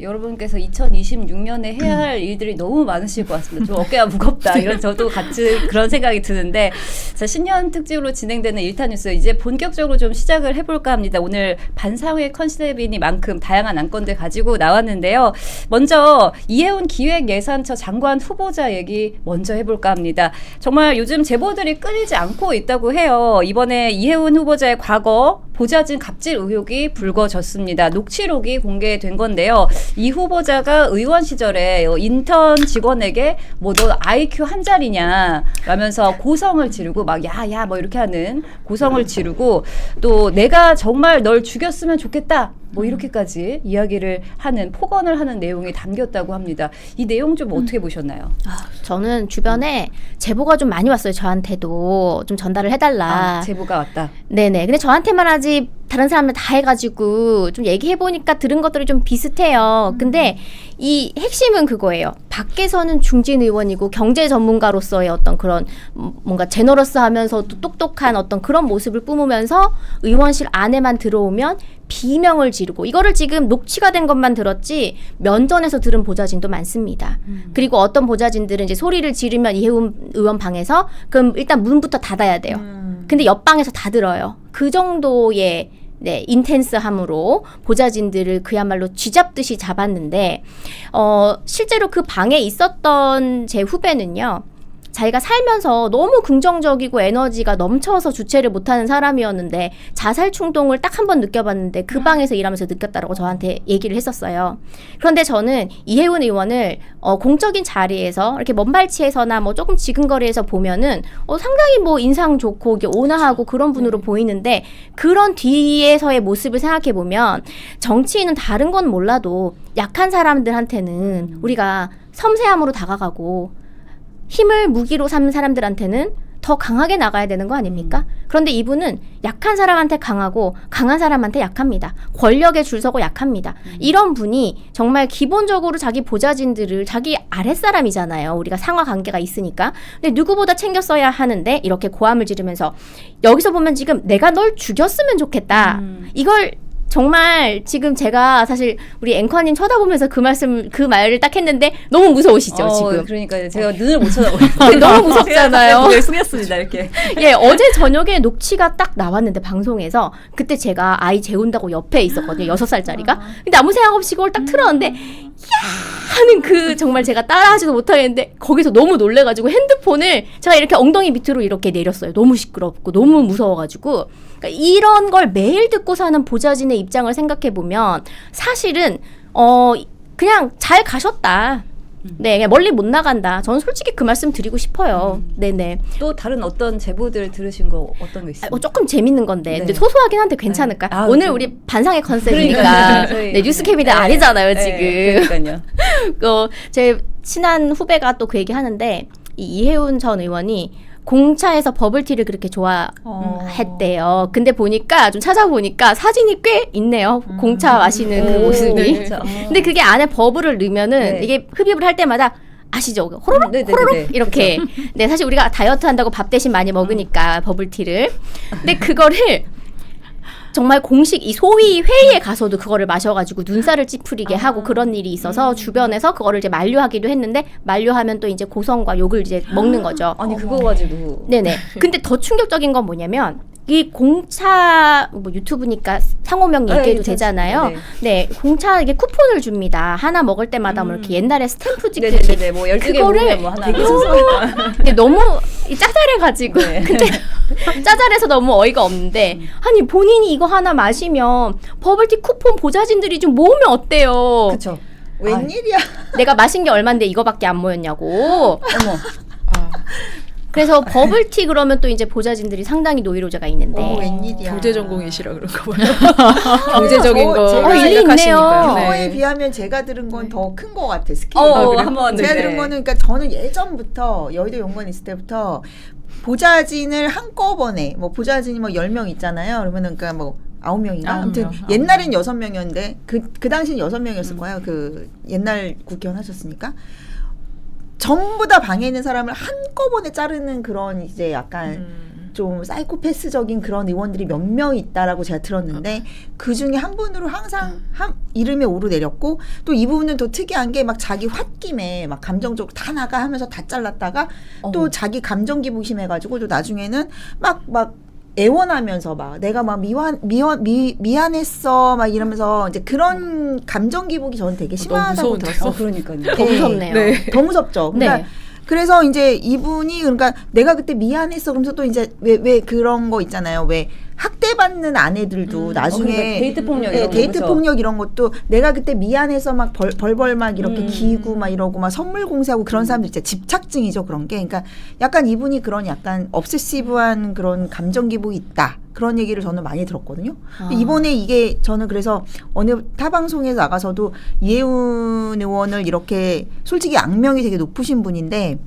여러분께서 2026년에 해야 할 일들이 너무 많으실 것 같습니다. 좀 어깨가 무겁다. 이런 저도 같이 그런 생각이 드는데 자, 신년 특집으로 진행되는 일타 뉴스 이제 본격적으로 좀 시작을 해볼까 합니다. 오늘 반사회 컨셉이니만큼 다양한 안건들 가지고 나왔는데요. 먼저 이혜훈 기획예산처 장관 후보자 얘기 먼저 해볼까 합니다. 정말 요즘 제보들이 끊이지 않고 있다고 해요. 이번에 이혜훈 후보자의 과거 보좌진 갑질 의혹이 불거졌습니다. 녹취록이 공개된 건데요. 이 후보자가 의원 시절에 인턴 직원에게 뭐 너 IQ 한 자리냐 라면서 고성을 지르고 막 야야 뭐 이렇게 하는 고성을 지르고 또 내가 정말 널 죽였으면 좋겠다. 뭐 이렇게까지 이야기를 하는 폭언을 하는 내용이 담겼다고 합니다. 이 내용 좀 어떻게 보셨나요? 저는 주변에 제보가 좀 많이 왔어요. 저한테도 좀 전달을 해달라. 제보가 왔다. 네네. 근데 저한테만 하지 다른 사람들 다 해가지고 좀 얘기해보니까 들은 것들이 좀 비슷해요. 근데 이 핵심은 그거예요. 밖에서는 중진 의원이고 경제 전문가로서의 어떤 그런 뭔가 제너러스하면서도 똑똑한 어떤 그런 모습을 뿜으면서 의원실 안에만 들어오면 비명을 지르고 이거를 지금 녹취가 된 것만 들었지 면전에서 들은 보좌진도 많습니다. 그리고 어떤 보좌진들은 이제 소리를 지르면 이혜훈 의원 방에서 그럼 일단 문부터 닫아야 돼요. 근데 옆방에서 다 들어요. 그 정도의 인텐스함으로 보좌진들을 그야말로 쥐잡듯이 잡았는데 실제로 그 방에 있었던 제 후배는요. 자기가 살면서 너무 긍정적이고 에너지가 넘쳐서 주체를 못하는 사람이었는데 자살 충동을 딱 한 번 느껴봤는데 그 방에서 일하면서 느꼈다라고 저한테 얘기를 했었어요. 그런데 저는 이혜훈 의원을 공적인 자리에서 이렇게 먼발치에서나 뭐 조금 지근거리에서 보면은 상당히 뭐 인상 좋고 온화하고 그런 분으로 보이는데 그런 뒤에서의 모습을 생각해 보면 정치인은 다른 건 몰라도 약한 사람들한테는 우리가 섬세함으로 다가가고 힘을 무기로 삼는 사람들한테는 더 강하게 나가야 되는 거 아닙니까? 그런데 이분은 약한 사람한테 강하고 강한 사람한테 약합니다. 권력에 줄 서고 약합니다. 이런 분이 정말 기본적으로 자기 보좌진들을 자기 아랫사람이잖아요. 우리가 상하 관계가 있으니까. 근데 누구보다 챙겼어야 하는데 이렇게 고함을 지르면서 여기서 보면 지금 내가 널 죽였으면 좋겠다. 이걸 정말 지금 제가 사실 우리 앵커님 쳐다보면서 그 말을 딱 했는데 너무 무서우시죠, 지금. 그러니까 제가 눈을 못 쳐다보고 너무 무섭잖아요. 제가 숙였습니다, 이렇게. 예, 어제 저녁에 녹취가 딱 나왔는데 방송에서 그때 제가 아이 재운다고 옆에 있었거든요, 6살짜리가. 근데 아무 생각 없이 그걸 딱 틀었는데 야 하는 그 정말 제가 따라하지도 못하겠는데 거기서 너무 놀래가지고 핸드폰을 제가 이렇게 엉덩이 밑으로 이렇게 내렸어요. 너무 시끄럽고 너무 무서워가지고. 그러니까 이런 걸 매일 듣고 사는 보좌진의 입장을 생각해보면 사실은 그냥 잘 가셨다. 네, 그냥 멀리 못 나간다. 저는 솔직히 그 말씀 드리고 싶어요. 네네. 또 다른 어떤 제보들 들으신 거 어떤 거 있어요? 조금 재밌는 건데, 네. 근데 소소하긴 한데 괜찮을까? 네. 오늘 우리 반상의 컨셉이니까 저희, 네, 뉴스캐비는 아니잖아요 지금. 그러니까요. 제 친한 후배가 또 그 얘기 하는데 이혜훈 전 의원이 공차에서 버블티를 그렇게 좋아했대요. 근데 보니까 좀 찾아보니까 사진이 꽤 있네요. 공차 마시는 그 모습이. 네, 그렇죠. 근데 그게 안에 버블을 넣으면은 네. 이게 흡입을 할 때마다 아시죠? 호로록 호로록 이렇게. 네, 사실 우리가 다이어트 한다고 밥 대신 많이 먹으니까 버블티를. 근데 그거를 정말 공식 이 소위 회의에 가서도 그거를 마셔가지고 눈살을 찌푸리게 하고 그런 일이 있어서 주변에서 그거를 이제 만류하기도 했는데 만류하면 또 이제 고성과 욕을 이제 먹는 거죠. 아니 그거 가지고. 네네. 근데 더 충격적인 건 뭐냐면 이 공차 뭐 유튜브니까 상호명 얘기해도 되잖아요. 네. 공차 이게 쿠폰을 줍니다. 하나 먹을 때마다 뭐 이렇게 옛날에 스탬프 찍듯이. 네네네. 뭐 12개 먹으면 뭐 하나. 근데 너무 짜잘해가지고. 근데 짜잘해서 너무 어이가 없는데 아니 본인이 이거 하나 마시면 버블티 쿠폰 보좌진들이 좀 모으면 어때요? 그렇죠. 웬일이야. 내가 마신 게 얼만데 이거밖에 안 모였냐고. 어머. 그래서 버블티 그러면 또 이제 보좌진들이 상당히 노이로제가 있는데. 웬일이야. 경제 전공이시라 그런가 봐요. 경제적인 거 제가 일리 있네요. 그거에 비하면 제가 들은 건 더 큰 것 같아. 스케일. 한번 제가 들은 거는 그러니까 저는 예전부터 여의도 연구원 있을 때부터 보좌진을 한꺼번에 뭐 보좌진이 뭐 10명 있잖아요. 그러면은 그러니까 뭐 9명인가? 아무튼 옛날엔 6명이었는데 그 당시엔 6명이었을 거예요. 그 옛날 국회의원 하셨으니까. 전부 다 방에 있는 사람을 한꺼번에 자르는 그런 이제 약간 좀 사이코패스적인 그런 의원들이 몇 명 있다라고 제가 들었는데 그 중에 한 분으로 항상 이름이 오르내렸고 또 이 부분은 또 특이한 게 막 자기 홧김에 막 감정적으로 다 나가 하면서 다 잘랐다가 또 자기 감정 기복이 심해가지고 또 나중에는 막 애원하면서 막 내가 막 미안했어 막 이러면서 이제 그런 감정 기복이 저는 되게 심하다고 들었어. 그러니까요. 더 무섭네요. 네. 더 무섭죠. 그러니까 네. 그래서 이제 이분이 그러니까 내가 그때 미안했어 그러면서 또 이제 왜 그런 거 있잖아요. 왜 학대받는 아내들도 나중에 그러니까 데이트 폭력 네, 이런 거, 데이트 그죠? 폭력 이런 것도 내가 그때 미안해서 막 벌벌 막 이렇게 기고 막 이러고 막 선물 공세하고 그런 사람들 진짜 집착증이죠 그런 게. 그러니까 약간 이분이 그런 약간 obsessive한 그런 감정 기복이 있다. 그런 얘기를 저는 많이 들었거든요. 근데 이번에 이게 저는 그래서 어느 타 방송에서 나가서도 이혜훈 의원을 이렇게 솔직히 악명이 되게 높으신 분인데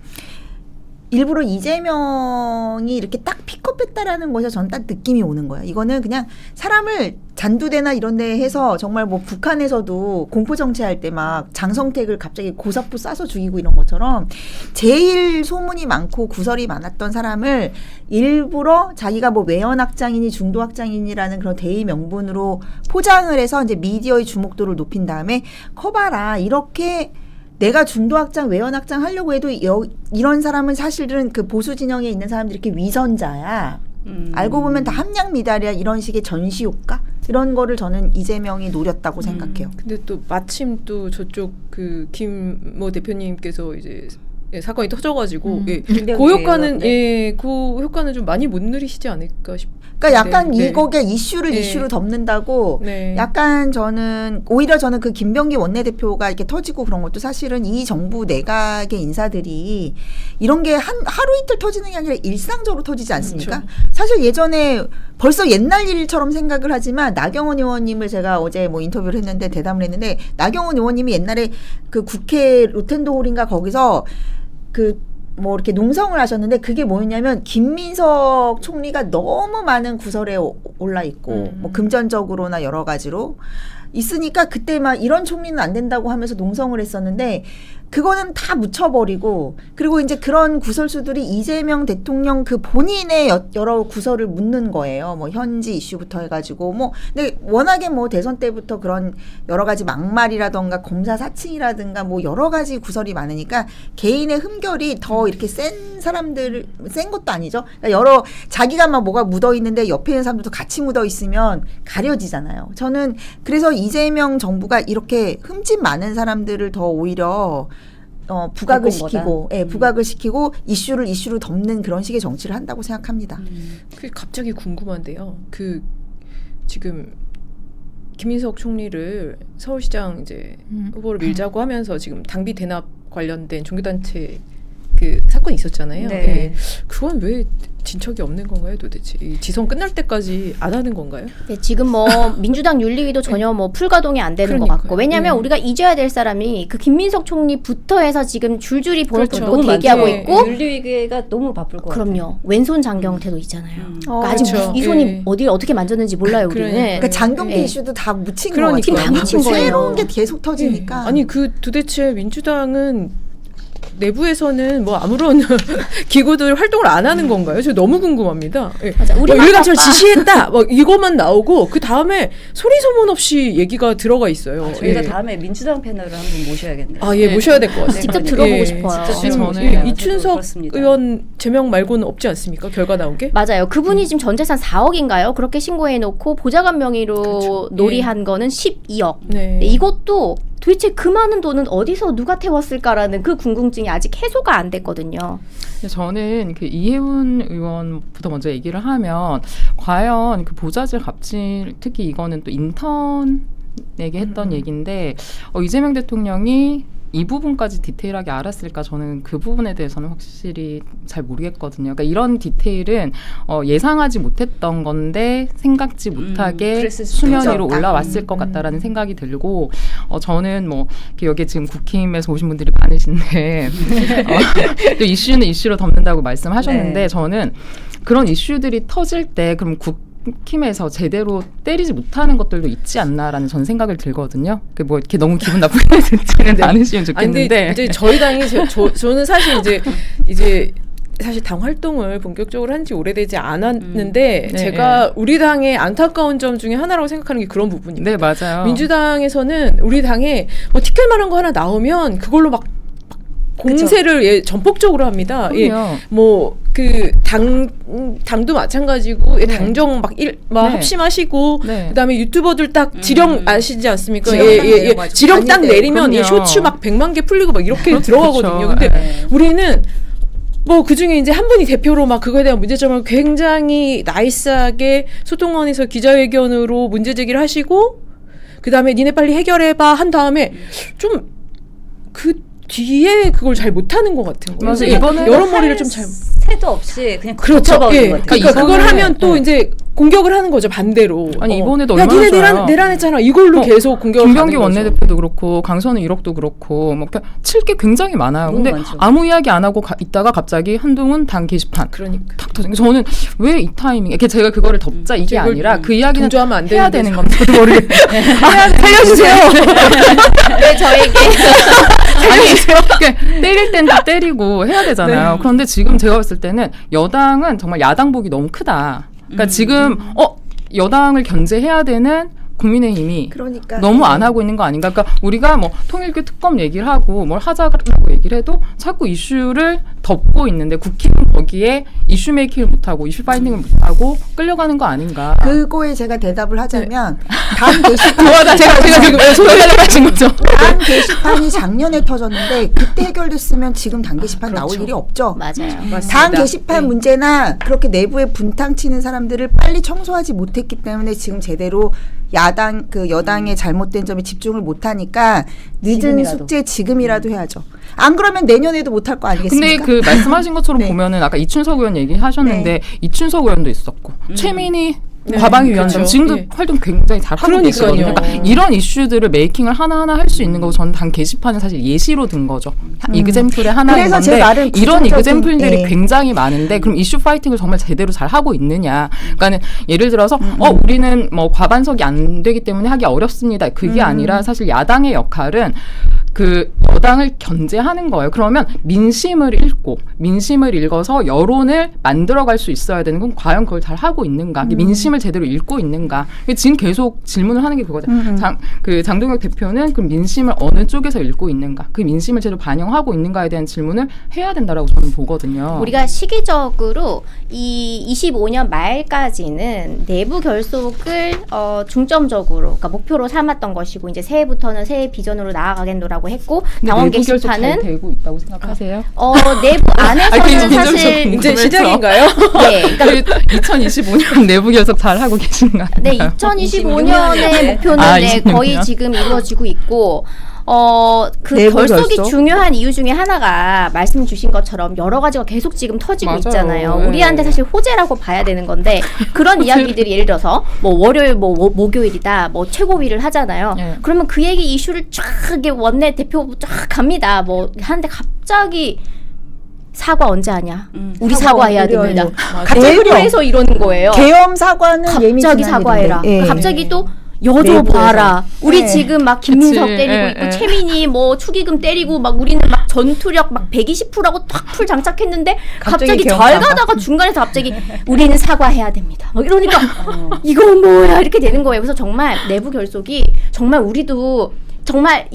일부러 이재명이 이렇게 딱 픽업했다라는 것에서 저는 딱 느낌이 오는 거예요. 이거는 그냥 사람을 잔두대나 이런 데 해서 정말 뭐 북한에서도 공포정치할 때 막 장성택을 갑자기 고사포 쏴서 죽이고 이런 것처럼 제일 소문이 많고 구설이 많았던 사람을 일부러 자기가 뭐 외연악장이니 중도악장이니라는 그런 대의 명분으로 포장을 해서 이제 미디어의 주목도를 높인 다음에 커봐라 이렇게 내가 중도악장, 외연악장 하려고 해도 이런 사람은 사실은 그 보수 진영에 있는 사람들이 이렇게 위선자야. 알고 보면 다 함량 미달이야. 이런 식의 전시 효과? 이런 거를 저는 이재명이 노렸다고 생각해요. 근데 또 마침 또 저쪽 그 김모 대표님께서 이제 사건이 터져가지고 그 효과는 네. 그 효과는 좀 많이 못 누리시지 않을까 싶. 그러니까 약간 네. 이거가 이슈로 덮는다고 네. 약간 오히려 저는 그 김병기 원내대표가 이렇게 터지고 그런 것도 사실은 이 정부 내각의 인사들이 이런 게 하루 이틀 터지는 게 아니라 일상적으로 터지지 않습니까? 그렇죠. 사실 예전에 벌써 옛날 일처럼 생각을 하지만 나경원 의원님을 제가 어제 뭐 인터뷰를 했는데 대담을 했는데 나경원 의원님이 옛날에 그 국회 로텐도홀인가 거기서 뭐 이렇게 농성을 하셨는데 그게 뭐였냐면 김민석 총리가 너무 많은 구설에 올라 있고 뭐 금전적으로나 여러 가지로 있으니까 그때 막 이런 총리는 안 된다고 하면서 농성을 했었는데 그거는 다 묻혀버리고 그리고 이제 그런 구설수들이 이재명 대통령 그 본인의 여러 구설을 묻는 거예요. 뭐 현지 이슈부터 해가지고 뭐 근데 워낙에 뭐 대선 때부터 그런 여러 가지 막말이라던가 검사 사칭이라든가 뭐 여러 가지 구설이 많으니까 개인의 흠결이 더 이렇게 센 것도 아니죠. 그러니까 자기가 막 뭐가 묻어 있는데 옆에 있는 사람들도 같이 묻어 있으면 가려지잖아요. 저는 그래서 이재명 정부가 이렇게 흠집 많은 사람들을 더 오히려 부각을 시키고, 부각을 시키고 이슈로 덮는 그런 식의 정치를 한다고 생각합니다. 그 갑자기 궁금한데요. 그 지금 김민석 총리를 서울시장 이제 후보로 밀자고 하면서 지금 당비 대납 관련된 종교단체 그 사건이 있었잖아요. 네. 네. 그건 왜 진척이 없는 건가요, 도대체? 이 지선 끝날 때까지 안 하는 건가요? 네, 지금 뭐 민주당 윤리위도 전혀 뭐 풀가동이 안 되는 것 그러니까요. 같고 왜냐하면 우리가 잊어야 될 사람이 그 김민석 총리부터 해서 지금 줄줄이 번호도 그렇죠. 너무 대기하고 네. 있고 윤리위가 너무 바쁠 것 같아요. 그럼요. 왼손 장경태도 있잖아요. 그러니까 아직 그렇죠. 이 손이 예. 어디를 어떻게 만졌는지 몰라요 우리는. 그러니까 장경태 예. 이슈도 다 묻힌 거 그러니까. 같아요. 다 묻힌 거예요. 새로운 게 계속 터지니까. 아니 그 도대체 민주당은 내부에서는 뭐 아무런 기구들 활동을 안 하는 건가요? 저 너무 궁금합니다. 예. 맞아. 우리만 뭐 일간처럼 바빠. 지시했다. 뭐 이것만 나오고 그 다음에 소리 소문 없이 얘기가 들어가 있어요. 저희가 예. 다음에 민주당 패널을 한번 모셔야겠네요. 아, 예, 모셔야 될 것 같아요. 직접 네, 들어보고 예. 싶어요. 직접 지금 저는- 예, 저도 이춘석 그렇습니다. 의원 제명 말고는 없지 않습니까? 결과 나온 게? 맞아요. 그분이 지금 전 재산 4억인가요? 그렇게 신고해놓고 보좌관 명의로 그렇죠. 놀이한 거는 12억. 네. 네, 이것도 도대체 그 많은 돈은 어디서 누가 태웠을까라는 그 궁금증이 아직 해소가 안 됐거든요. 저는 그 이혜훈 의원부터 먼저 얘기를 하면 과연 그 보좌질 갑질 특히 이거는 또 인턴에게 했던 얘기인데 이재명 대통령이 이 부분까지 디테일하게 알았을까 저는 그 부분에 대해서는 확실히 잘 모르겠거든요. 그러니까 이런 디테일은 예상하지 못했던 건데 생각지 못하게 그랬을 수도 수면 위로 있었다. 올라왔을 것 같다라는 생각이 들고 저는 뭐 여기 지금 국힘에서 오신 분들이 많으신데 또 이슈는 이슈로 덮는다고 말씀하셨는데 네. 저는 그런 이슈들이 터질 때 그럼 국힘에서 제대로 때리지 못하는 것들도 있지 않나라는 전 생각을 들거든요. 뭐 이렇게 너무 기분 나쁘게 듣지는 않으시면 아니, 근데 좋겠는데. 이제 저희 당이 저는 사실 이제 사실 당 활동을 본격적으로 한 지 오래되지 않았는데 네, 제가 우리 당의 안타까운 점 중에 하나라고 생각하는 게 그런 부분입니다. 네, 맞아요. 민주당에서는 우리 당에 뭐 티켓만한 거 하나 나오면 그걸로 막 공세를 예, 전폭적으로 합니다. 예, 그럼요. 뭐 그 당도 마찬가지고 예, 당정 막 네. 합심하시고 네. 그다음에 유튜버들 딱 지령 아시지 않습니까? 지령 딱 내려가지고 지령 딱 다니는데. 내리면 예, 그럼요. 쇼츠 막 100만 개 풀리고 막 이렇게 들어가거든요. 근데 네. 우리는 뭐 그중에 이제 한 분이 대표로 막 그거에 대한 문제점을 굉장히 나이스하게 소통원에서 기자회견으로 문제 제기를 하시고 그다음에 니네 빨리 해결해봐 한 다음에 좀 그 뒤에 그걸 잘 못하는 것 같은 거예요. 맞아요. 그래서 이번에는 여러 머리를 좀 잘. 새도 없이 그냥 그렇죠. 거쳐버리는 예. 것 같아요. 그러니까 그걸 이번에, 하면 또 네. 이제 공격을 하는 거죠 반대로. 아니, 이번에도 야 얼마나 니네 좋아요. 내란했잖아. 이걸로 계속 공격을 김병기 하는 거죠. 원내대표도 그렇고 강선우 1억도 그렇고 뭐 칠 게 굉장히 많아요. 너무 근데 많죠. 아무 이야기 안 하고 있다가 갑자기 한동훈 당 게시판 그러니까. 탁 터진. 저는 왜 이 타이밍에 제가 그거를 덮자 이게 이걸, 아니라 그 이야기는 동조하면 안 해야 되는데. 되는 건데 모르겠. 살려주세요. 왜 저에게 아니 때릴 땐 다 때리고 해야 되잖아요. 그런데 지금 제가 봤을 때는 여당은 정말 야당복이 너무 크다. 그러니까 지금 여당을 견제해야 되는 국민의힘이 그러니까 너무 안 하고 있는 거 아닌가? 그러니까 우리가 뭐 통일교 특검 얘기를 하고 뭘 하자고 얘기를 해도 자꾸 이슈를 덮고 있는데 국힘은 거기에 이슈 메이킹을 못하고 이슈 파이팅을 못하고 끌려가는 거 아닌가? 그거에 제가 대답을 하자면 당 게시판 좋아다. 제가 지금 소개하려고 하신 거죠? 당 게시판이 작년에 터졌는데 그때 해결됐으면 지금 당 게시판 나올 그렇죠. 일이 없죠. 맞아요. 당 게시판 네. 문제나 그렇게 내부에 분탕 치는 사람들을 빨리 청소하지 못했기 때문에 지금 제대로 여당의 잘못된 점에 집중을 못하니까 늦은 지금이라도. 숙제 지금이라도 해야죠. 안 그러면 내년에도 못할 거 아니겠습니까? 근데 그 말씀하신 것처럼 네. 보면은 아까 이춘석 의원 얘기하셨는데 이춘석 의원도 있었고 최민희 네, 과방위 위원장 그렇죠. 지금도 예. 활동 굉장히 잘 하고 그러니까요. 계시거든요. 그러니까 이런 이슈들을 메이킹을 하나하나 할 수 있는 거고 저는 당 게시판은 사실 예시로 든 거죠. 이그잼플의 하나인 그래서 제 건데 말은 이런 부정적인- 이그잼플들이 예. 굉장히 많은데 그럼 이슈 파이팅을 정말 제대로 잘 하고 있느냐. 그러니까는 예를 들어서 우리는 뭐 과반석이 안 되기 때문에 하기 어렵습니다. 그게 아니라 사실 야당의 역할은 그 여당을 견제하는 거예요. 그러면 민심을 읽어서 여론을 만들어갈 수 있어야 되는 건 과연 그걸 잘 하고 있는가? 민심을 제대로 읽고 있는가? 지금 계속 질문을 하는 게 그거죠. 장동혁 대표는 그 민심을 어느 쪽에서 읽고 있는가? 그 민심을 제대로 반영하고 있는가에 대한 질문을 해야 된다라고 저는 보거든요. 우리가 시기적으로 이 25년 말까지는 내부 결속을 중점적으로 그러니까 목표로 삼았던 것이고 이제 새해부터는 새해 비전으로 나아가겠노라고 했고 당원 내부 결속 잘 게시판은 되고 있다고 생각하세요? 내부 안에서는 사실 궁금해서. 이제 시작인가요? 네, 그러니까 2025년 내부 결속 잘 하고 계신가요? 네, 2025년의 목표는 아, 네, 26년? 거의 지금 이루어지고 있고 그 내부 결속이 결속? 중요한 이유 중에 하나가 말씀 주신 것처럼 여러 가지가 계속 지금 터지고 맞아요. 있잖아요. 네. 우리한테 사실 호재라고 봐야 되는 건데 그런 이야기들이 예를 들어서 뭐 월요일 목요일이다 뭐 최고위를 하잖아요. 네. 그러면 그 얘기 이슈를 쫙 이렇게 원내 대표 쫙 갑니다. 뭐 하는데 갑자기 사과 언제 하냐? 우리 사과해야 의뢰 됩니다. 갑자기 내부에서 이러는 거예요. 계엄 사과는 갑자기 예민한 사과해라. 일인데. 예. 갑자기 또 여줘 내부에서. 봐라. 우리 네. 지금 막 김민석 그치. 때리고 예, 있고 예. 최민희 뭐 축의금 때리고 막 우리는 막 전투력 막 120%라고 탁 풀 장착했는데 갑자기 갑자기 계엄 잘 사과. 가다가 중간에서 갑자기 우리는 사과해야 됩니다. 막 이러니까 이건 뭐야 이렇게 되는 거예요. 그래서 정말 내부 결속이 정말 우리도 정말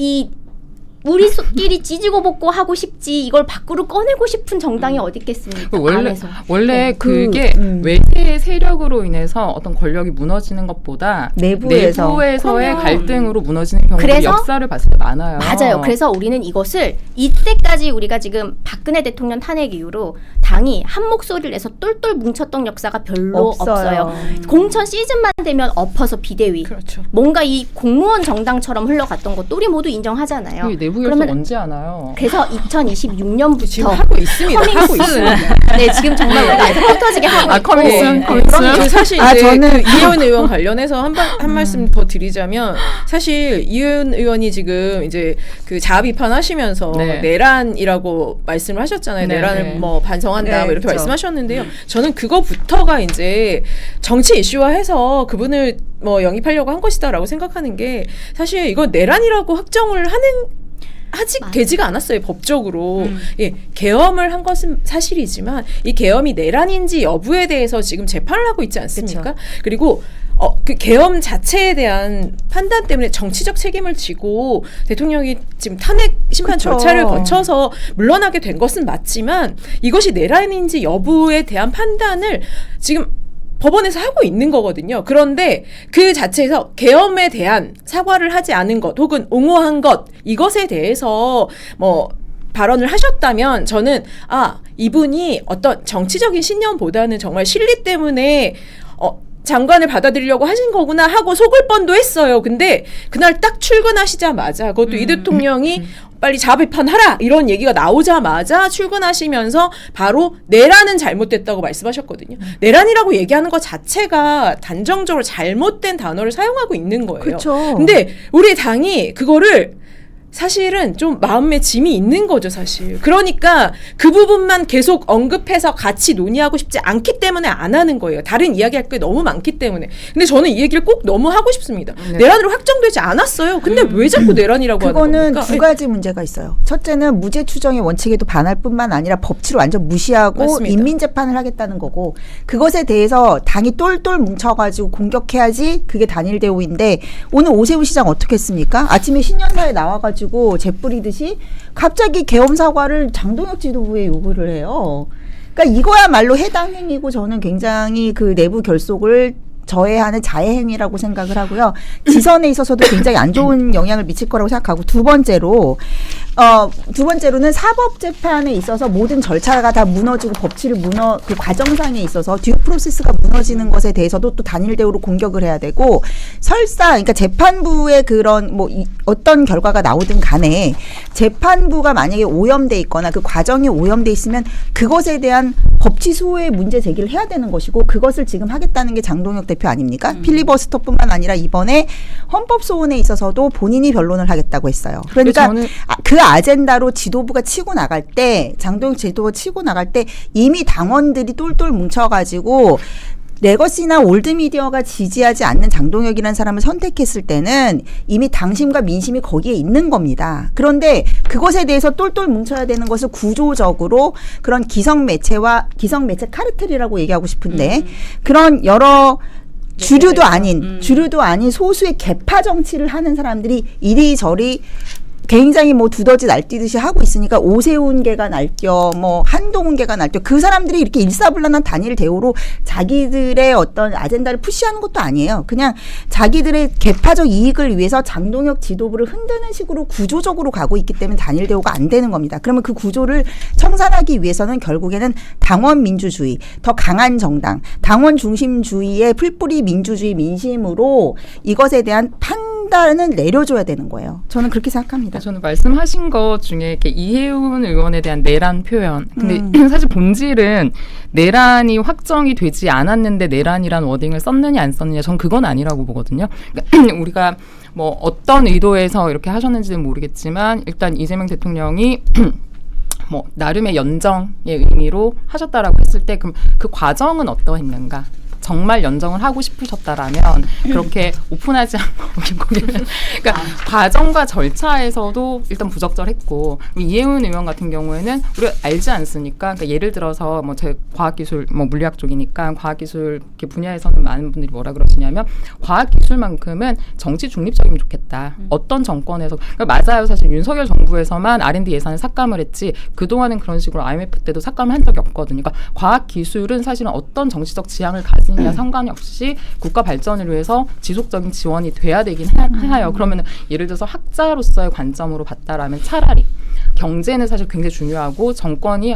우리끼리 찢고 볶고 하고 싶지 이걸 밖으로 꺼내고 싶은 정당이 어디 있겠습니까? 안에서. 원래 그, 그게 외세의 세력으로 인해서 어떤 권력이 무너지는 것보다 내부에서. 내부에서의 그럼요. 갈등으로 무너지는 경우가 그래서- 역사를 봤을 때 많아요. 맞아요. 그래서 우리는 이것을 이때까지 우리가 지금 박근혜 대통령 탄핵 이후로 당이 한 목소리를 내서 똘똘 뭉쳤던 역사가 별로 없어요. 공천 시즌만 되면 엎어서 비대위. 그렇죠. 뭔가 이 공무원 정당처럼 흘러갔던 것도 우리 모두 인정하잖아요. 그 내부 결속 그러면 언제 하나요? 그래서 2026년부터 지금 하고 있습니다. 하고 있습니다. 네, 지금 정말 우리가 뻥 터지게 하고 있고 커밍슨. 그 사실 아, 이제 저는- 그 이혜원 의원 관련해서 한 말씀 더 드리자면 사실 이혜원 의원이 지금 이제 그 자아 비판하시면서 네. 내란이라고 말씀을 하셨잖아요. 네, 내란을 네. 뭐 반성한다 네, 뭐 이렇게 그렇죠. 말씀하셨는데요. 저는 그거부터가 이제 정치 이슈화해서 그분을 뭐 영입하려고 한 것이다라고 생각하는 게 사실 이거 내란이라고 확정을 하는 아직 맞아요. 되지가 않았어요, 법적으로. 예, 계엄을 한 것은 사실이지만 이 계엄이 내란인지 여부에 대해서 지금 재판을 하고 있지 않습니까? 그리고 그 계엄 자체에 대한 판단 때문에 정치적 책임을 지고 대통령이 지금 탄핵 심판 그쵸. 절차를 거쳐서 물러나게 된 것은 맞지만 이것이 내란인지 여부에 대한 판단을 지금 법원에서 하고 있는 거거든요. 그런데 그 자체에서 계엄에 대한 사과를 하지 않은 것 혹은 옹호한 것 이것에 대해서 뭐 발언을 하셨다면 저는 이분이 어떤 정치적인 신념보다는 정말 실리 때문에 장관을 받아들이려고 하신 거구나 하고 속을 뻔도 했어요. 근데 그날 딱 출근하시자마자 그것도 이 대통령이 빨리 자비판하라 이런 얘기가 나오자마자 출근하시면서 바로 내란은 잘못됐다고 말씀하셨거든요. 내란이라고 얘기하는 것 자체가 단정적으로 잘못된 단어를 사용하고 있는 거예요. 그렇죠. 근데 우리 당이 그거를 사실은 좀 마음에 짐이 있는 거죠, 사실. 그러니까 그 부분만 계속 언급해서 같이 논의하고 싶지 않기 때문에 안 하는 거예요. 다른 이야기할 게 너무 많기 때문에. 근데 저는 이 얘기를 꼭 너무 하고 싶습니다. 내란으로 확정되지 않았어요. 근데 왜 자꾸 내란이라고 하는 겁니까? 그거는 두 가지 문제가 있어요. 첫째는 무죄 추정의 원칙에도 반할 뿐만 아니라 법치를 완전 무시하고 맞습니다. 인민재판을 하겠다는 거고 그것에 대해서 당이 똘똘 뭉쳐가지고 공격해야지 그게 단일 대우인데 오늘 오세훈 시장 어떻게 했습니까? 아침에 신년사에 나와가지고 재뿌리듯이 갑자기 계엄 사과를 장동혁 지도부에 요구를 해요. 그러니까 이거야말로 해당 행위고 저는 굉장히 그 내부 결속을 저해하는 자해 행위라고 생각을 하고요. 지선에 있어서도 굉장히 안 좋은 영향을 미칠 거라고 생각하고 두 번째로는 사법재판에 있어서 모든 절차가 다 무너지고 법치를 그 과정상에 있어서 듀 프로세스가 무너지는 것에 대해서도 또 단일 대우로 공격을 해야 되고 설사 그러니까 재판부의 그런 어떤 결과가 나오든 간에 재판부가 만약에 오염돼 있거나 그 과정이 오염돼 있으면 그것에 대한 법치 수호의 문제 제기를 해야 되는 것이고 그것을 지금 하겠다는 게 장동혁 대표 아닙니까? 필리버스터뿐만 아니라 이번에 헌법소원에 있어서도 본인이 변론을 하겠다고 했어요. 그러니까 그 아젠다로 지도부가 치고 나갈 때 장동혁 지도부가 치고 나갈 때 이미 당원들이 똘똘 뭉쳐가지고 레거시나 올드미디어가 지지하지 않는 장동혁이라는 사람을 선택했을 때는 이미 당심과 민심이 거기에 있는 겁니다. 그런데 그것에 대해서 똘똘 뭉쳐야 되는 것을 구조적으로 그런 기성매체 카르텔이라고 얘기하고 싶은데 그런 여러 주류도 아닌 소수의 계파 정치를 하는 사람들이 이리저리 굉장히 두더지 날뛰듯이 하고 있으니까 오세훈계가 날뛰어 한동훈계가 날뛰어 그 사람들이 이렇게 일사불란한 단일 대우로 자기들의 어떤 아젠다를 푸시하는 것도 아니에요. 그냥 자기들의 계파적 이익을 위해서 장동혁 지도부를 흔드는 식으로 구조적으로 가고 있기 때문에 단일 대우가 안 되는 겁니다. 그러면 그 구조를 청산하기 위해서는 결국에는 당원 민주주의, 더 강한 정당, 당원 중심주의의 풀뿌리 민주주의 민심으로 이것에 대한 판단을 내려줘야 되는 거예요. 저는 그렇게 생각합니다. 저는 말씀하신 것 중에 이렇게 이해훈 의원에 대한 내란 표현. 근데 사실 본질은 내란이 확정이 되지 않았는데 내란이란 워딩을 썼느냐 안 썼느냐 전 그건 아니라고 보거든요. 그러니까 우리가 어떤 의도에서 이렇게 하셨는지는 모르겠지만 일단 이재명 대통령이 나름의 연정의 의미로 하셨다라고 했을 때 그럼 그 과정은 어떠했는가? 정말 연정을 하고 싶으셨다라면 그렇게 오픈하지 않고 그러니까 과정과 절차에서도 일단 부적절했고 이해훈 의원 같은 경우에는 우리가 알지 않습니까? 그러니까 예를 들어서 제 과학기술 물리학 쪽이니까 과학기술 분야에서는 많은 분들이 뭐라 그러시냐면 과학기술만큼은 정치 중립적이면 좋겠다. 어떤 정권에서 그러니까 맞아요. 사실 윤석열 정부에서만 R&D 예산을 삭감을 했지 그동안은 그런 식으로 IMF 때도 삭감을 한 적이 없거든요. 그러니까 과학기술은 사실은 어떤 정치적 지향을 가진 상관이 없이 국가 발전을 위해서 지속적인 지원이 돼야 되긴 해요. 그러면 예를 들어서 학자로서의 관점으로 봤다라면 차라리 경제는 사실 굉장히 중요하고 정권이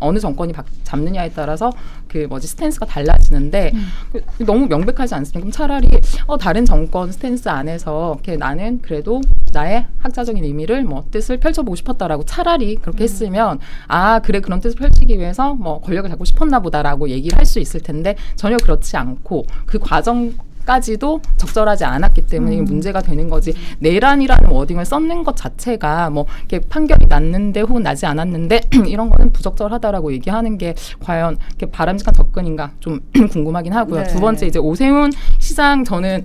어느 정권이 잡느냐에 따라서 스탠스가 달라지는데 너무 명백하지 않습니까? 그럼 차라리 다른 정권 스탠스 안에서 나는 그래도 나의 학자적인 의미를 뜻을 펼쳐보고 싶었다라고 차라리 그렇게 했으면 그래 그런 뜻을 펼치기 위해서 권력을 잡고 싶었나 보다라고 얘기를 할 수 있을 텐데 전혀 그렇지 않고 그 과정까지도 적절하지 않았기 때문에 이게 문제가 되는 거지. 내란이라는 워딩을 썼는 것 자체가 이렇게 판결이 났는데 혹은 나지 않았는데 이런 거는 부적절하다라고 얘기하는 게 과연 이렇게 바람직한 접근인가 좀 궁금하긴 하고요. 네. 두 번째 이제 오세훈 시장 저는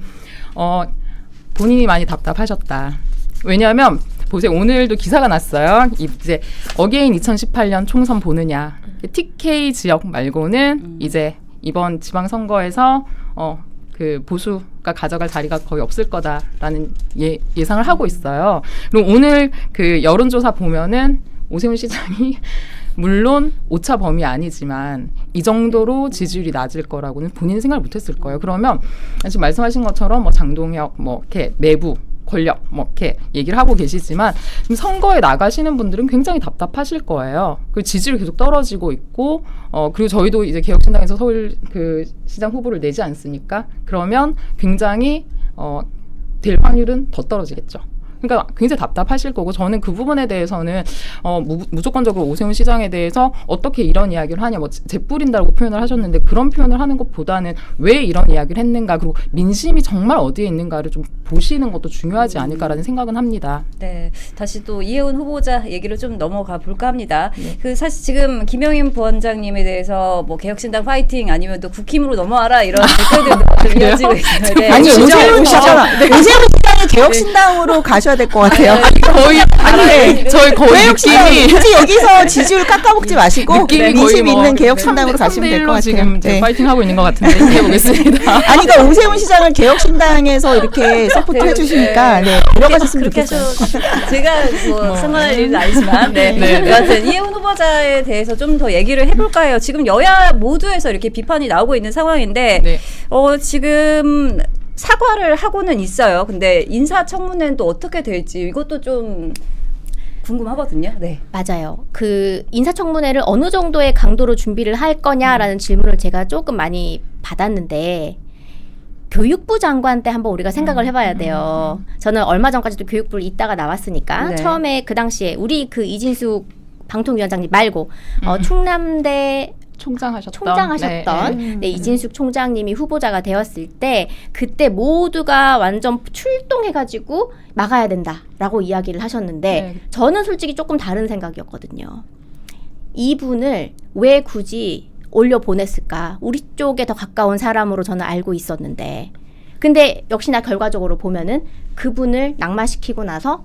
본인이 많이 답답하셨다. 왜냐하면 보세요. 오늘도 기사가 났어요. 이제 어게인 2018년 총선 보느냐. TK 지역 말고는 이제 이번 지방선거에서 그 보수가 가져갈 자리가 거의 없을 거다라는 예상을 하고 있어요. 그럼 오늘 그 여론조사 보면은 오세훈 시장이 물론 오차 범위 아니지만 이 정도로 지지율이 낮을 거라고는 본인 생각을 못했을 거예요. 그러면 지금 말씀하신 것처럼 뭐 장동혁, 뭐 이렇게 내부 권력 뭐 이렇게 얘기를 하고 계시지만 지금 선거에 나가시는 분들은 굉장히 답답하실 거예요. 그 지지율이 계속 떨어지고 있고 그리고 저희도 이제 개혁신당에서 서울 그 시장 후보를 내지 않습니까? 그러면 굉장히 될 확률은 더 떨어지겠죠. 그러니까 굉장히 답답하실 거고 저는 그 부분에 대해서는 무조건적으로 오세훈 시장에 대해서 어떻게 이런 이야기를 하냐 뭐 재뿌린다고 표현을 하셨는데 그런 표현을 하는 것보다는 왜 이런 이야기를 했는가 그리고 민심이 정말 어디에 있는가를 좀 보시는 것도 중요하지 않을까라는 생각은 합니다. 네, 다시 또 이혜훈 후보자 얘기를 좀 넘어가 볼까 합니다. 그 사실 지금 김영임 부원장님에 대해서 뭐 개혁신당 파이팅 아니면 또 국힘으로 넘어와라 이런 댓글들도 좀 이어지고 있어요. 네. 아니 진짜 오세훈 시장이 개혁신당으로 가셔야 될 것 같아요. 거의 저희 거의 느낌이 굳이 여기서 지지율 깎아먹지 마시고 느낌이 민심 거의 있는 개혁신당으로 가시면 될 것 같아요. 지금 네. 파이팅 하고 있는 것 같은데 해보겠습니다. 아니 그러니까 오세훈 시장을 개혁신당에서 이렇게 서포트 해주시니까 네, 들어가셨으면 그렇게 좋겠어요. 제가 뭐 상관할 일은 아니지만 네. 여하튼 이혜훈 후보자에 대해서 좀 더 얘기를 해볼까 해요. 지금 여야 모두에서 이렇게 비판이 나오고 있는 상황인데 네. 지금 사과를 하고는 있어요. 근데 인사청문회는 또 어떻게 될지 이것도 좀 궁금하거든요. 네. 맞아요. 그 인사청문회를 어느 정도의 강도로 준비를 할 거냐라는 질문을 제가 조금 많이 받았는데 교육부 장관 때 한번 우리가 생각을 해봐야 돼요. 저는 얼마 전까지도 교육부를 있다가 나왔으니까 네. 처음에 그 당시에 우리 그 이진숙 방통위원장님 말고 충남대 총장하셨던 네, 이진숙 총장님이 후보자가 되었을 때 그때 모두가 완전 출동해가지고 막아야 된다라고 이야기를 하셨는데 네. 저는 솔직히 조금 다른 생각이었거든요. 이분을 왜 굳이 올려보냈을까? 우리 쪽에 더 가까운 사람으로 저는 알고 있었는데 근데 역시나 결과적으로 보면은 그분을 낙마시키고 나서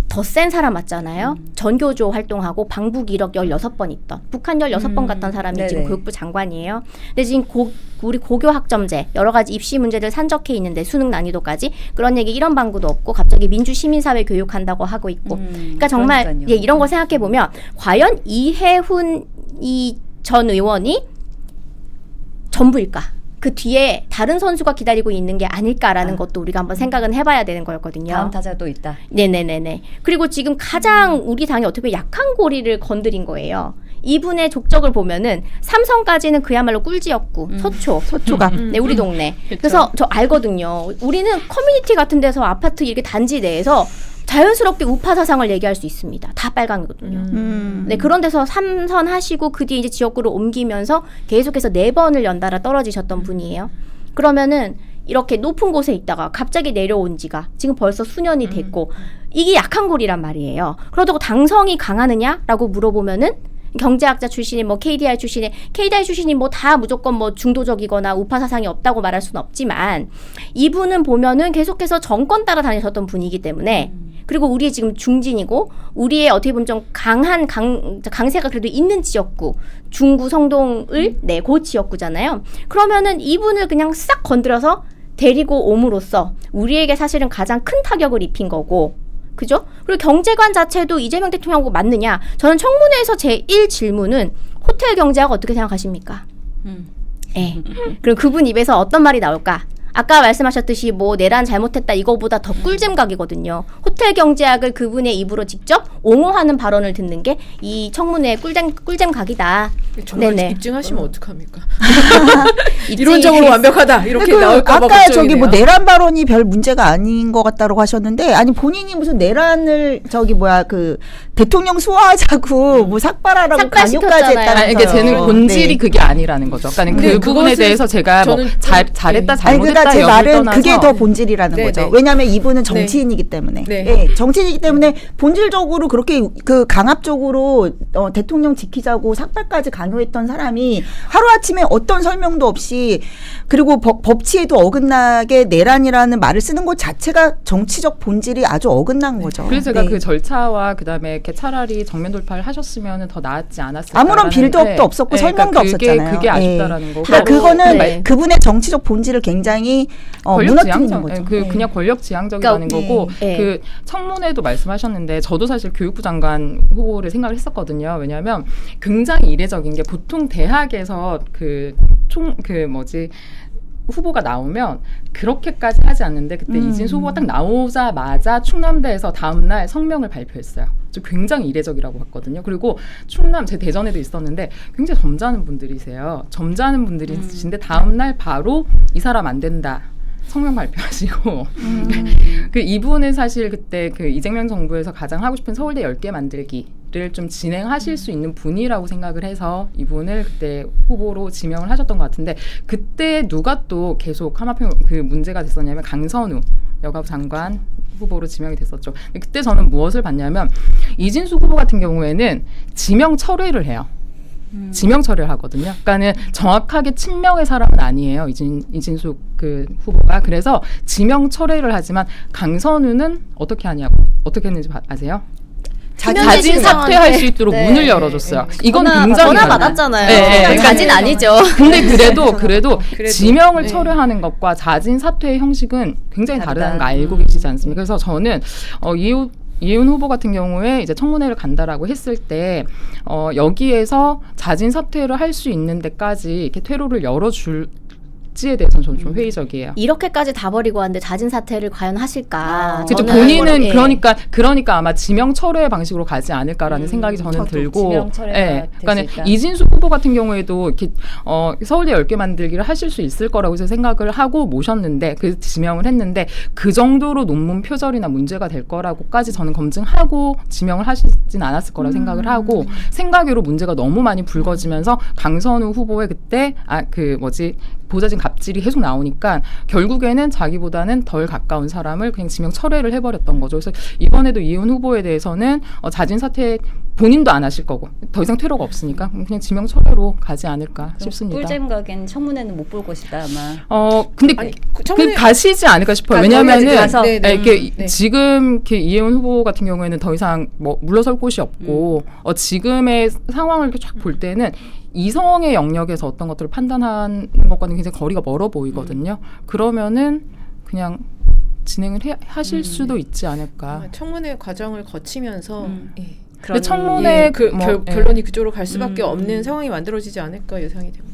더 센 사람 맞잖아요. 전교조 활동하고 방북 이력 16번 있던 북한 16번 갔던 사람이 네네. 지금 교육부 장관이에요. 근데 지금 우리 고교 학점제 여러 가지 입시 문제들 산적해 있는데 수능 난이도까지 그런 얘기 이런 방구도 없고 갑자기 민주 시민사회 교육한다고 하고 있고 그러니까 정말 그러니까요. 예, 이런 걸 생각해 보면 과연 이혜훈 전 의원이 전부일까? 그 뒤에 다른 선수가 기다리고 있는 게 아닐까라는 것도 우리가 한번 생각은 해봐야 되는 거였거든요. 다음 타자가 또 있다. 네네네네. 그리고 지금 가장 우리 당이 어떻게 보면 약한 고리를 건드린 거예요. 이분의 족적을 보면은 삼성까지는 그야말로 꿀지였고 서초가 네 우리 동네. 그래서 저 알거든요. 우리는 커뮤니티 같은 데서 아파트 이렇게 단지 내에서 자연스럽게 우파 사상을 얘기할 수 있습니다. 다 빨강이거든요. 네, 그런 데서 3선 하시고 그 뒤에 이제 지역구로 옮기면서 계속해서 4번을 연달아 떨어지셨던 분이에요. 그러면은 이렇게 높은 곳에 있다가 갑자기 내려온 지가 지금 벌써 수년이 됐고 이게 약한 골이란 말이에요. 그렇다고 당성이 강하느냐라고 물어보면은 경제학자 출신이 뭐 KDI 출신이 뭐 다 무조건 뭐 중도적이거나 우파 사상이 없다고 말할 수는 없지만 이분은 보면은 계속해서 정권 따라 다니셨던 분이기 때문에 그리고 우리의 지금 중진이고 우리의 어떻게 보면 좀 강한 강세가 그래도 있는 지역구 중구 성동을 네, 그 지역구잖아요. 그러면은 이분을 그냥 싹 건드려서 데리고 옴으로써 우리에게 사실은 가장 큰 타격을 입힌 거고 그죠? 그리고 경제관 자체도 이재명 대통령하고 맞느냐? 저는 청문회에서 제1 질문은 호텔 경제학 어떻게 생각하십니까? 예. 그럼 그분 입에서 어떤 말이 나올까? 아까 말씀하셨듯이 뭐 내란 잘못했다 이거보다 더 꿀잼각이거든요. 호텔 경제학을 그분의 입으로 직접 옹호하는 발언을 듣는 게 이 청문회의 꿀잼각이다. 정말 네네. 입증하시면 어떡합니까? 이론적으로 완벽하다 이렇게 나올까 봐 아까 저기 뭐 걱정이네요. 내란 발언이 별 문제가 아닌 것 같다고 하셨는데 아니 본인이 무슨 내란을 그 대통령 수화하자고 뭐 삭발하라고 강요까지 삭발시켰잖아요. 했다면서요. 이게 쟤는 본질이 네. 그게 아니라는 거죠. 그러니까 근데 그 부분에 그것을 대해서 제가 뭐 저는 잘했다 아니 잘못했다 그러니까 제 여부를 말은 떠나서 그게 더 본질이라는 네, 거죠. 네. 왜냐하면 이분은 정치인이기 때문에. 네. 예, 정치인이기 때문에 본질적으로 그렇게 그 강압적으로 대통령 지키자고 삭발까지 강요했던 사람이 하루아침에 어떤 설명도 없이 그리고 법치에도 어긋나게 내란이라는 말을 쓰는 것 자체가 정치적 본질이 아주 어긋난 거죠. 그래서 제가 네. 그 절차와 그다음에 이렇게 차라리 정면 돌파를 하셨으면 더 나았지 않았을까. 아무런 빌드업도 없었고 설명도 없었잖아요. 그게 아쉽다라는 거고. 그러니까 그거는 네. 그분의 정치적 본질을 굉장히 권력 무너뜨리는 지향적, 거죠. 그 네. 그냥 권력 지향적이라는 그러니까, 거고 네. 그 청문회도 말씀하셨는데 저도 사실 교육부 장관 후보를 생각을 했었거든요. 왜냐하면 굉장히 이례적인 게 보통 대학에서 후보가 나오면 그렇게까지 하지 않는데 그때 이진수 후보가 딱 나오자마자 충남대에서 다음날 성명을 발표했어요. 굉장히 이례적이라고 봤거든요. 그리고 충남 제 대전에도 있었는데 굉장히 점잖은 분들이세요. 점잖은 분들이신데 다음날 바로 이 사람 안 된다. 성명 발표하시고 그 이분은 사실 그때 그 이재명 정부에서 가장 하고 싶은 서울대 10개 만들기를 좀 진행하실 수 있는 분이라고 생각을 해서 이분을 그때 후보로 지명을 하셨던 것 같은데 그때 누가 또 계속 하마평 그 문제가 됐었냐면 강선우 여가부 장관 후보로 지명이 됐었죠. 근데 그때 저는 무엇을 봤냐면 이진수 후보 같은 경우에는 지명 철회를 해요. 지명 처리를 하거든요. 그러니까는 정확하게 친명의 사람은 아니에요. 이진수 그 후보가. 그래서 지명 철회를 하지만 강선우는 어떻게 하냐고. 어떻게 했는지 아세요? 자진 사퇴할 수 있도록 네. 문을 열어줬어요. 이건 굉장히 전화 다르다. 받았잖아요. 네, 네. 그러니까 자진 아니죠. 근데 그래도 지명을 네. 철회하는 것과 자진 사퇴의 형식은 굉장히 다르다는 거 다르다. 알고 계시지 않습니까? 그래서 저는 이혜훈 후보 같은 경우에 이제 청문회를 간다라고 했을 때 여기에서 자진 사퇴를 할 수 있는 데까지 이렇게 퇴로를 열어줄지에 대해서는 저는 좀 회의적이에요. 이렇게까지 다 버리고 왔는데 자진 사퇴를 과연 하실까? 그렇죠. 저는 본인은 예. 그러니까 아마 지명 철회 방식으로 가지 않을까라는 생각이 저는 저도 들고, 지명 철회가 될 수 그러니까 있다. 이진수 후보 같은 경우에도 이렇게 서울대 10개 만들기를 하실 수 있을 거라고 해서 생각을 하고 모셨는데 그 지명을 했는데 그 정도로 논문 표절이나 문제가 될 거라고까지 저는 검증하고 지명을 하시진 않았을 거라 생각을 하고 생각외로 문제가 너무 많이 불거지면서 강선우 후보의 그때 보좌진 갑질이 계속 나오니까 결국에는 자기보다는 덜 가까운 사람을 그냥 지명 철회를 해버렸던 거죠. 그래서 이번에도 이혜훈 후보에 대해서는 자진 사퇴 본인도 안 하실 거고 더 이상 퇴로가 없으니까 그냥 지명 철회로 가지 않을까 싶습니다. 꿀잼 가긴 청문회는 못 볼 것이다 아마. 근데 아니, 그 가시지 않을까 싶어요. 가야지, 왜냐하면은 가서. 이렇게 지금 이렇게 이혜훈 후보 같은 경우에는 더 이상 물러설 곳이 없고 지금의 상황을 이렇게 쫙 볼 때는 이성의 영역에서 어떤 것들을 판단하는 것과는 굉장히 거리가 멀어 보이거든요. 그러면은 그냥 진행을 하실 수도 있지 않을까. 청문회 과정을 거치면서 근데 청문회 결론이 그쪽으로 갈 수밖에 없는 상황이 만들어지지 않을까 예상이 됩니다.